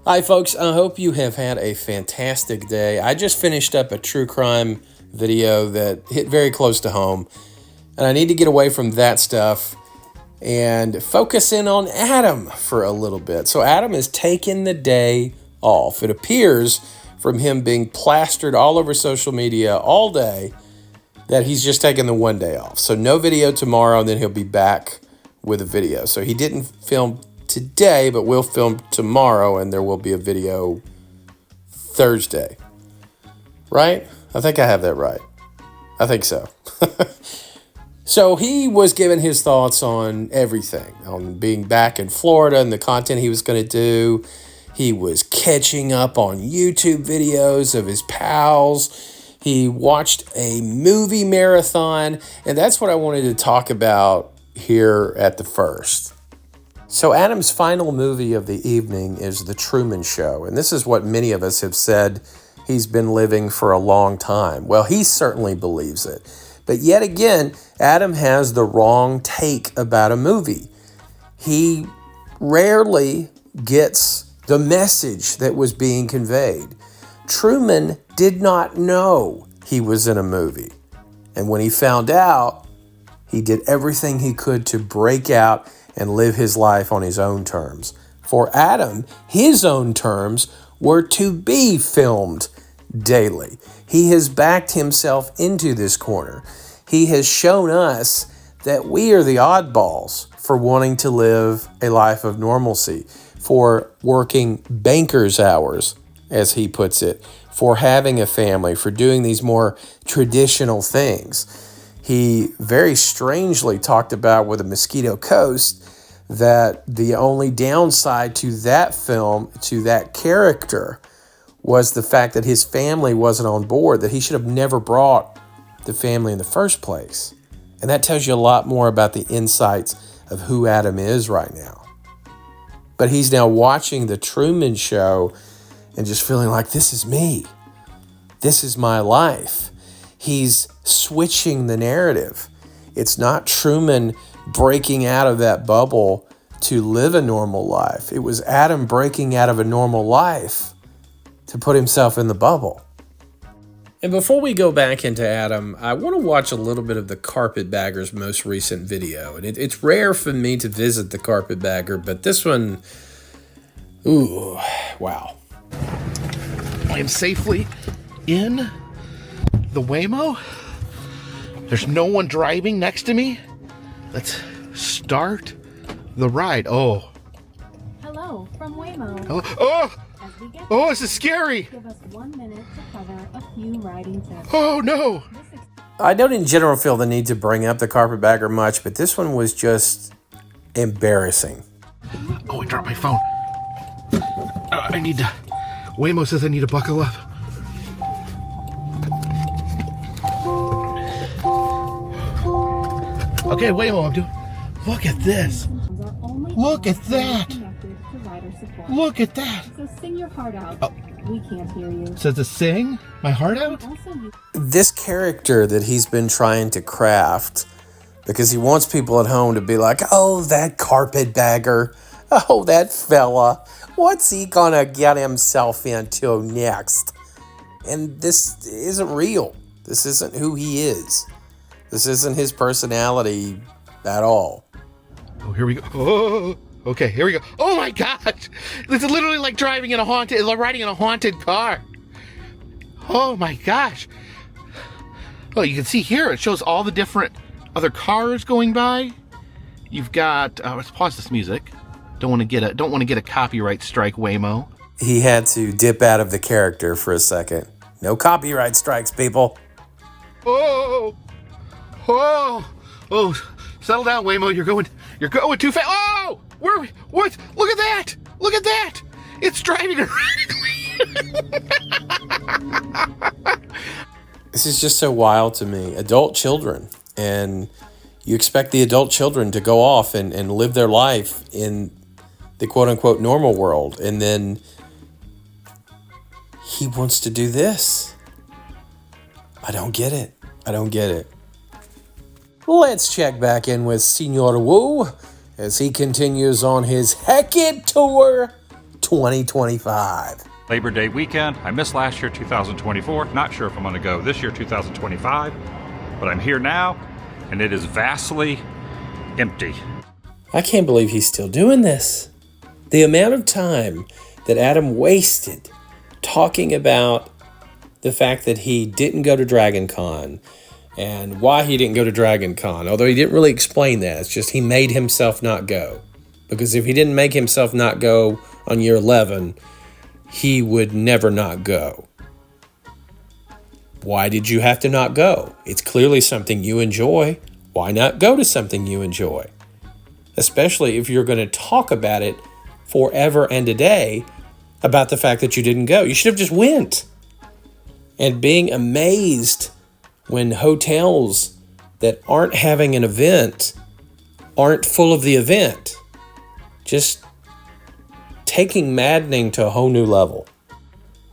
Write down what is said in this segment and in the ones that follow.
Hi, folks. I hope you have had a fantastic day. I just finished up a true crime video that hit very close to home, and I need to get away from that stuff and focus in on Adam for a little bit. So Adam is taking the day off. It appears from him being plastered all over social media all day that he's just taking the one day off. So no video tomorrow, and then he'll be back with a video. So he didn't film today, but we'll film tomorrow, and there will be a video Thursday. Right? I think I have that right. I think so. So he was giving his thoughts on everything, on being back in Florida and the content he was going to do. He was catching up on YouTube videos of his pals. He watched a movie marathon, and that's what I wanted to talk about here at the first. So Adam's final movie of the evening is The Truman Show, and this is what many of us have said he's been living for a long time. Well, he certainly believes it. But yet again, Adam has the wrong take about a movie. He rarely gets the message that was being conveyed. Truman did not know he was in a movie. And when he found out, he did everything he could to break out and live his life on his own terms. For Adam, his own terms were to be filmed daily. He has backed himself into this corner. He has shown us that we are the oddballs for wanting to live a life of normalcy, for working banker's hours, as he puts it, for having a family, for doing these more traditional things. He very strangely talked about with a Mosquito Coast that the only downside to that film, to that character, was the fact that his family wasn't on board, that he should have never brought the family in the first place. And that tells you a lot more about the insights of who Adam is right now. But he's now watching The Truman Show and just feeling like, this is me. This is my life. He's switching the narrative. It's not Truman breaking out of that bubble to live a normal life. It was Adam breaking out of a normal life to put himself in the bubble. And before we go back into Adam, I want to watch a little bit of the Carpetbagger's most recent video. And it's rare for me to visit the Carpetbagger, but this one, ooh, wow. I am safely in the Waymo. There's no one driving next to me. Let's start the ride. Oh. Hello from Waymo. Hello. Oh! Oh, this is scary. Give us 1 minute to cover a few riding tips. Oh, no. I don't in general feel the need to bring up the Carpetbagger much, but this one was just embarrassing. Oh, I dropped my phone. I need to... Waymo says I need to buckle up. Okay, Waymo, I'm doing... Look at this. Look at that. Look at that. So sing your heart out. Oh. We can't hear you. Says to sing my heart out? This character that he's been trying to craft, because he wants people at home to be like, oh, that Carpetbagger. Oh, that fella. What's he gonna get himself into next? And this isn't real. This isn't who he is. This isn't his personality at all. Oh, here we go. Oh, okay, here we go. Oh my gosh! This is literally like riding in a haunted car. Oh my gosh! Well, you can see here it shows all the different other cars going by. You've got. Let's pause this music. Don't want to get a copyright strike, Waymo. He had to dip out of the character for a second. No copyright strikes, people. Oh, oh, oh! Settle down, Waymo. You're going too fast. Oh, where are we? What? Look at that! Look at that! It's driving erratically. This is just so wild to me. Adult children, and you expect the adult children to go off and live their life in the quote-unquote normal world, and then he wants to do this. I don't get it. Let's check back in with Senor Wu as he continues on his Heck It tour 2025. Labor Day weekend. I missed last year, 2024. Not sure if I'm going to go this year, 2025. But I'm here now, and it is vastly empty. I can't believe he's still doing this. The amount of time that Adam wasted talking about the fact that he didn't go to DragonCon and why he didn't go to DragonCon, although he didn't really explain that. It's just he made himself not go. Because if he didn't make himself not go on year 11, he would never not go. Why did you have to not go? It's clearly something you enjoy. Why not go to something you enjoy? Especially if you're going to talk about it forever and a day about the fact that you didn't go. You should have just went. And being amazed when hotels that aren't having an event aren't full of the event. Just taking maddening to a whole new level.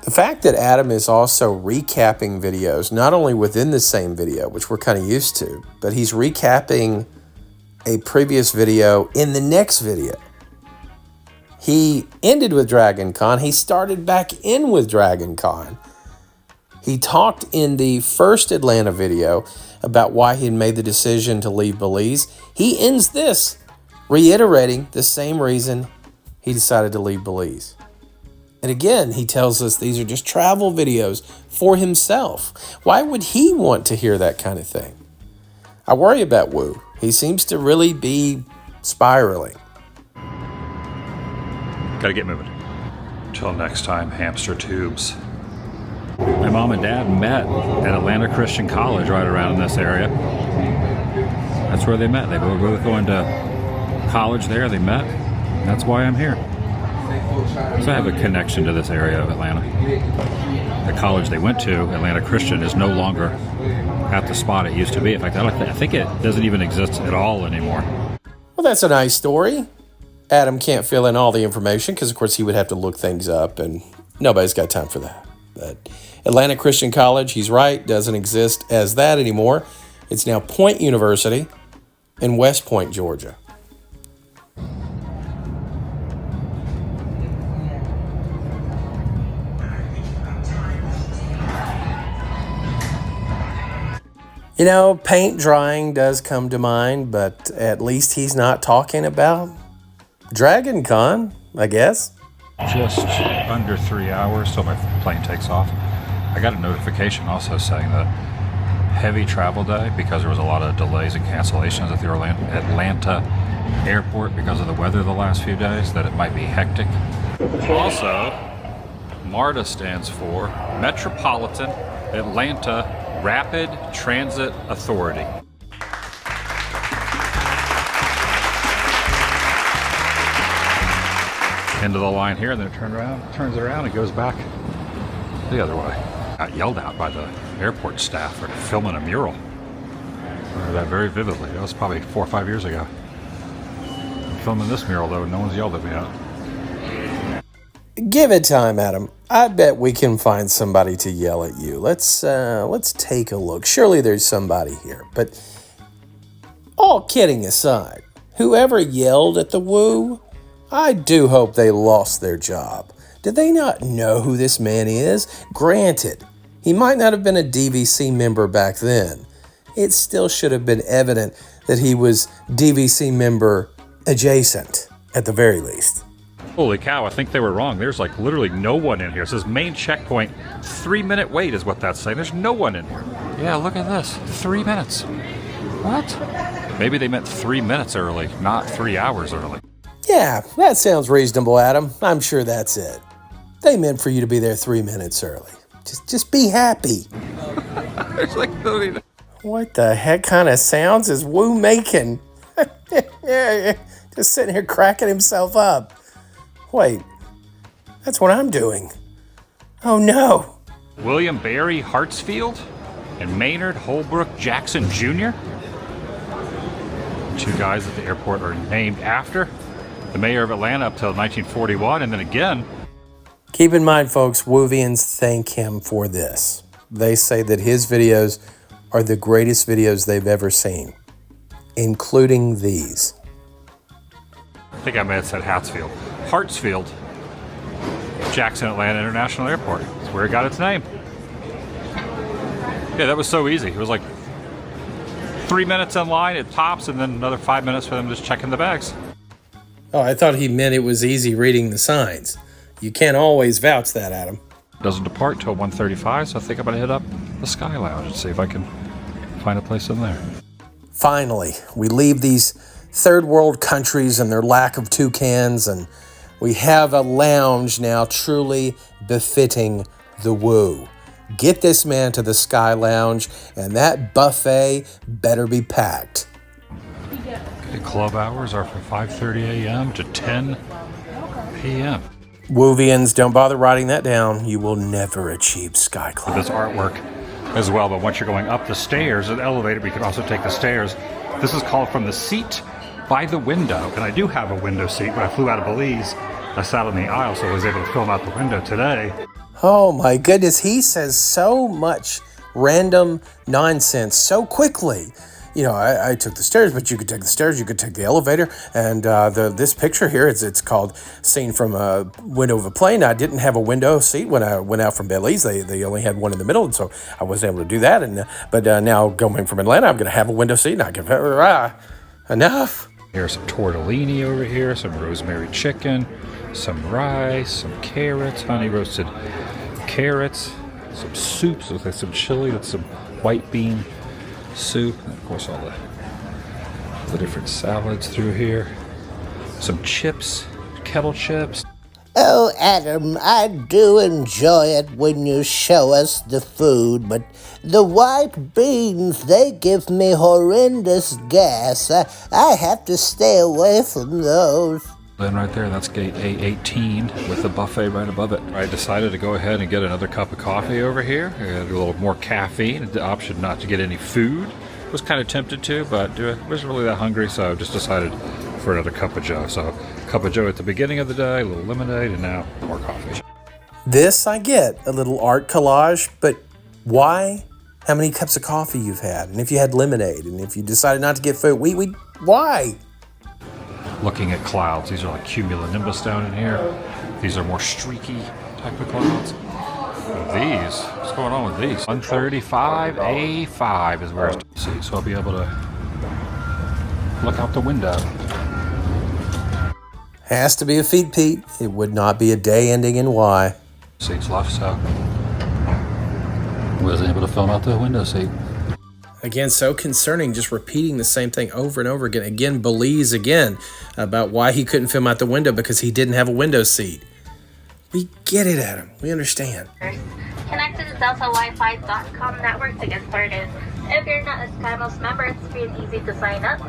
The fact that Adam is also recapping videos, not only within the same video, which we're kind of used to, but he's recapping a previous video in the next video. He ended with DragonCon. He started back in with DragonCon. He talked in the first Atlanta video about why he had made the decision to leave Belize. He ends this reiterating the same reason he decided to leave Belize. And again, he tells us these are just travel videos for himself. Why would he want to hear that kind of thing? I worry about Wu. He seems to really be spiraling. Gotta get moving. Till next time, hamster tubes. My mom and dad met at Atlanta Christian College right around in this area. That's where they met. They were both going to college there. They met. That's why I'm here. So I have a connection to this area of Atlanta. The college they went to, Atlanta Christian, is no longer at the spot it used to be. In fact, I think it doesn't even exist at all anymore. Well, that's a nice story. Adam can't fill in all the information because, of course, he would have to look things up, and nobody's got time for that. But Atlanta Christian College, he's right, doesn't exist as that anymore. It's now Point University in West Point, Georgia. You know, paint drying does come to mind, but at least he's not talking about DragonCon, I guess. Just under 3 hours till my plane takes off. I got a notification also saying that heavy travel day because there was a lot of delays and cancellations at the Atlanta airport because of the weather the last few days, that it might be hectic. Also, MARTA stands for Metropolitan Atlanta Rapid Transit Authority. Into the line here, and then it turns around and goes back the other way. Got yelled at by the airport staff for filming a mural. I remember that very vividly. That was probably 4 or 5 years ago. I'm filming this mural though, no one's yelled at me yet. Give it time, Adam. I bet we can find somebody to yell at you. Let's take a look. Surely there's somebody here. But all kidding aside, whoever yelled at the Woo, I do hope they lost their job. Did they not know who this man is? Granted, he might not have been a DVC member back then. It still should have been evident that he was DVC member adjacent, at the very least. Holy cow, I think they were wrong. There's like literally no one in here. It says main checkpoint, 3-minute wait is what that's saying. There's no one in here. Yeah, look at this, 3 minutes. What? Maybe they meant 3 minutes early, not 3 hours early. Yeah, that sounds reasonable, Adam. I'm sure that's it. They meant for you to be there 3 minutes early. Just be happy. There's like literally... What the heck kind of sounds is Wu making? Just sitting here cracking himself up. Wait, that's what I'm doing. Oh no. William Barry Hartsfield and Maynard Holbrook Jackson Jr. 2 guys at the airport are named after the mayor of Atlanta up till 1941, and then again. Keep in mind, folks, Wuvians thank him for this. They say that his videos are the greatest videos they've ever seen, including these. I think I may have said Hartsfield. Hartsfield Jackson Atlanta International Airport. That's where it got its name. Yeah, that was so easy. It was like 3 minutes in line, it tops, and then another 5 minutes for them just checking the bags. Oh, I thought he meant it was easy reading the signs. You can't always vouch that, Adam. Doesn't depart till 1:35, so I think I'm gonna hit up the Sky Lounge and see if I can find a place in there. Finally, we leave these third world countries and their lack of toucans, and we have a lounge now truly befitting the woo. Get this man to the Sky Lounge, and that buffet better be packed. Okay, club hours are from 5:30 a.m. to 10 p.m. Woovians, don't bother writing that down. You will never achieve Sky Club. This artwork as well, but once you're going up the stairs, an elevator, we can also take the stairs. This is called From the Seat by the Window, and I do have a window seat. When I flew out of Belize, I sat on the aisle, so I was able to film out the window today. Oh my goodness, he says so much random nonsense so quickly. You know, I took the stairs, but you could take the stairs, you could take the elevator, and this picture here, it's called Seen from a Window of a Plane. I didn't have a window seat when I went out from Belize. They only had one in the middle, and so I wasn't able to do that. But now going from Atlanta, I'm going to have a window seat, and I can, enough. Here's some tortellini over here, some rosemary chicken, some rice, some carrots, honey roasted carrots, some soups with some chili, that's some white bean soup, and of course all the different salads through here. Some chips, kettle chips. Oh, Adam, I do enjoy it when you show us the food, but the white beans, they give me horrendous gas. I have to stay away from those. Then right there, that's gate A18 with the buffet right above it. I decided to go ahead and get another cup of coffee over here. I got a little more caffeine, the option not to get any food. Was kind of tempted to, but I wasn't really that hungry, so I just decided for another cup of joe. So a cup of joe at the beginning of the day, a little lemonade, and now more coffee. This I get, a little art collage, but why? How many cups of coffee you've had, and if you had lemonade, and if you decided not to get food, why? Looking at clouds, these are like cumulonimbus down in here. These are more streaky type of clouds. These, what's going on with these? 135A5 is where it's see, so I'll be able to look out the window. Has to be a feed, Pete. It would not be a day ending in Y. Seats left, so wasn't able to film out the window seat. Again, so concerning, just repeating the same thing over and over again. Again, Belize again, about why he couldn't film out the window because he didn't have a window seat. We get it, Adam. We understand. Connect to the DeltaWiFi.com network to get started. If you're not a SkyMiles member, it's free and easy to sign up.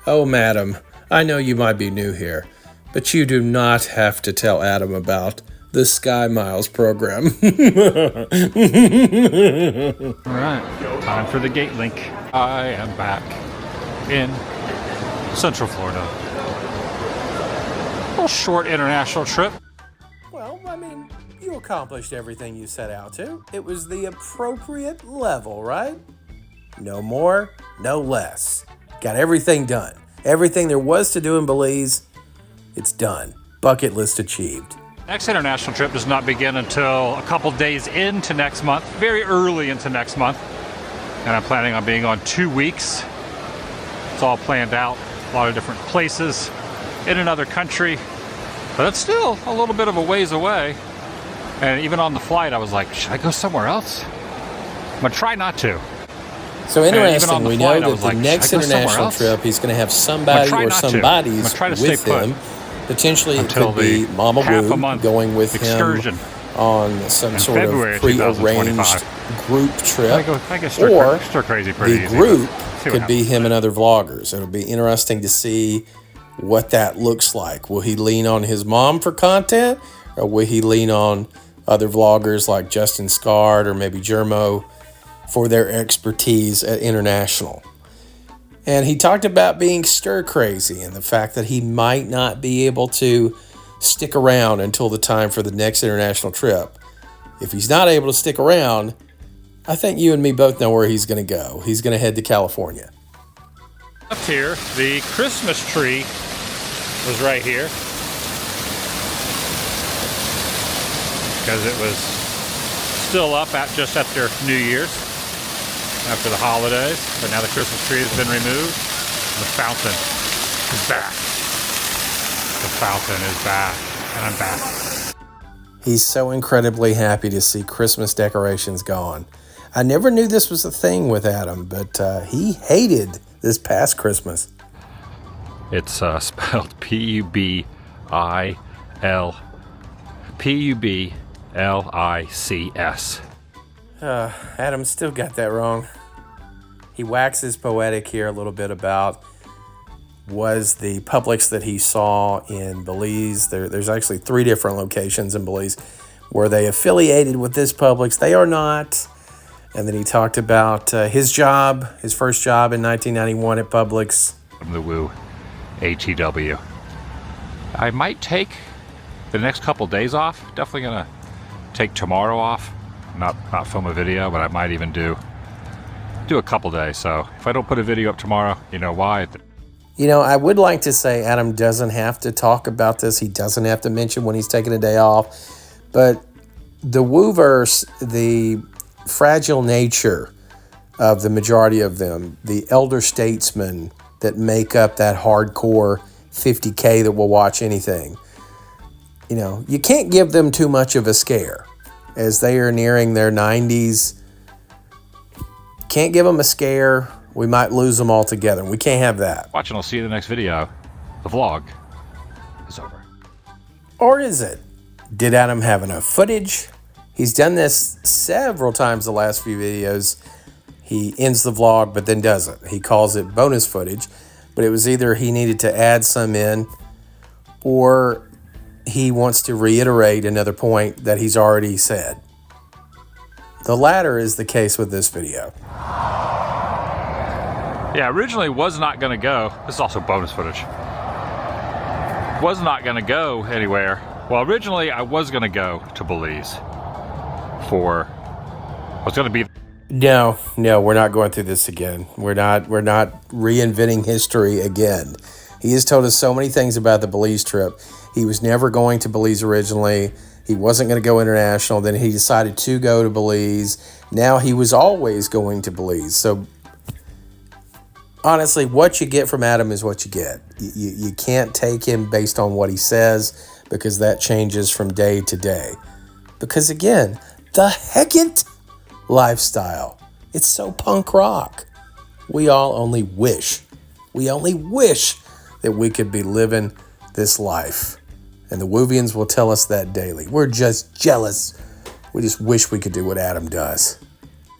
Oh, madam, I know you might be new here, but you do not have to tell Adam about the Sky Miles program. All right, time for the gate link. I am back in Central Florida. A little short international trip. Well, I mean, you accomplished everything you set out to. It was the appropriate level, right? No more, no less. Got everything done. Everything there was to do in Belize, it's done. Bucket list achieved. Next international trip does not begin until a couple days into next month, very early into next month. And I'm planning on being on 2 weeks. It's all planned out, a lot of different places in another country. But it's still a little bit of a ways away. And even on the flight, I was like, should I go somewhere else? I'm gonna try not to. So interesting, we know flight, that the next international trip, he's going to have somebody or somebodies with him. Potentially it could be Mama Woo going with him on some sort of pre-arranged group trip. Or the group could be him and other vloggers. It'll be interesting to see what that looks like. Will he lean on his mom for content? Or will he lean on other vloggers like Justin Scard or maybe Germo for their expertise at international? And he talked about being stir crazy and the fact that he might not be able to stick around until the time for the next international trip. If he's not able to stick around, I think you and me both know where he's going to go. He's going to head to California. Up here, the Christmas tree was right here. because it was still up at just after New Year's, after the holidays. But now the Christmas tree has been removed. The fountain is back. The fountain is back, and I'm back. He's so incredibly happy to see Christmas decorations gone. I never knew this was a thing with Adam, but he hated this past Christmas. It's spelled P-U-B-L-I-C-S. Adam still got that wrong. He waxes poetic here a little bit about was the Publix that he saw in Belize. There's actually 3 different locations in Belize. Were they affiliated with this Publix? They are not. And then he talked about his job, his first job in 1991 at Publix. From the Woo, H-E-W. I might take the next couple days off. Definitely gonna take tomorrow off. Not film a video, but I might even do a couple days. So if I don't put a video up tomorrow, you know why. You know, I would like to say Adam doesn't have to talk about this. He doesn't have to mention when he's taking a day off. But the Wooverse, the fragile nature of the majority of them, the elder statesmen that make up that hardcore 50K that will watch anything, you know, you can't give them too much of a scare as they are nearing their 90s. Can't give them a scare. We might lose them altogether. We can't have that. Watch and I'll see you in the next video. The vlog is over. Or is it? Did Adam have enough footage? He's done this several times the last few videos. He ends the vlog, but then doesn't. He calls it bonus footage, but it was either he needed to add some in or he wants to reiterate another point that he's already said. The latter is the case with this video. Yeah, originally was not going to go. This is also bonus footage. Was not going to go anywhere. Well, originally I was going to go to Belize I was going to be. No, we're not going through this again. We're not reinventing history again. He has told us so many things about the Belize trip. He was never going to Belize originally. He wasn't going to go international. Then he decided to go to Belize. Now he was always going to Belize. So honestly, what you get from Adam is what you get. You can't take him based on what he says because that changes from day to day. Because again, the Heckett lifestyle. It's so punk rock. We all only wish that we could be living this life. And the Woovians will tell us that daily. We're just jealous. We just wish we could do what Adam does.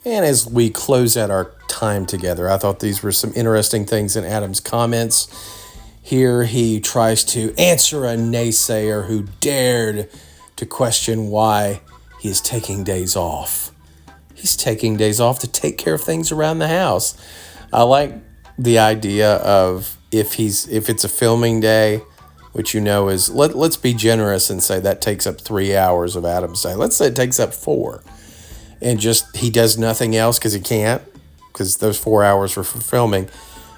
And as we close out our time together, I thought these were some interesting things in Adam's comments. Here he tries to answer a naysayer who dared to question why he is taking days off. He's taking days off to take care of things around the house. I like the idea of if it's a filming day, which you know is, let's be generous and say that takes up 3 hours of Adam's day. Let's say it takes up 4. And just he does nothing else because he can't, because those 4 hours were for filming.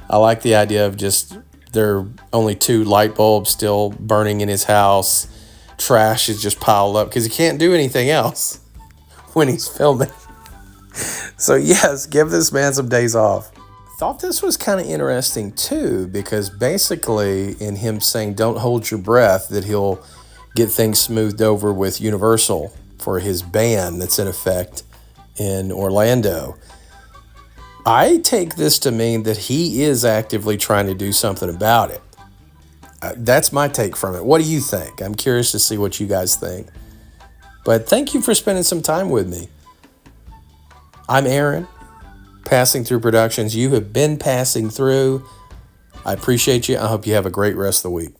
I like the idea of just there are only 2 light bulbs still burning in his house. Trash is just piled up because he can't do anything else when he's filming. So yes, give this man some days off. Thought this was kind of interesting too, because basically in him saying don't hold your breath that he'll get things smoothed over with Universal for his ban that's in effect in Orlando. I take this to mean that he is actively trying to do something about it. That's my take from it. What do you think? I'm curious to see what you guys think. But thank you for spending some time with me. I'm Aaron, Passing Through Productions. You have been passing through. I appreciate you. I hope you have a great rest of the week.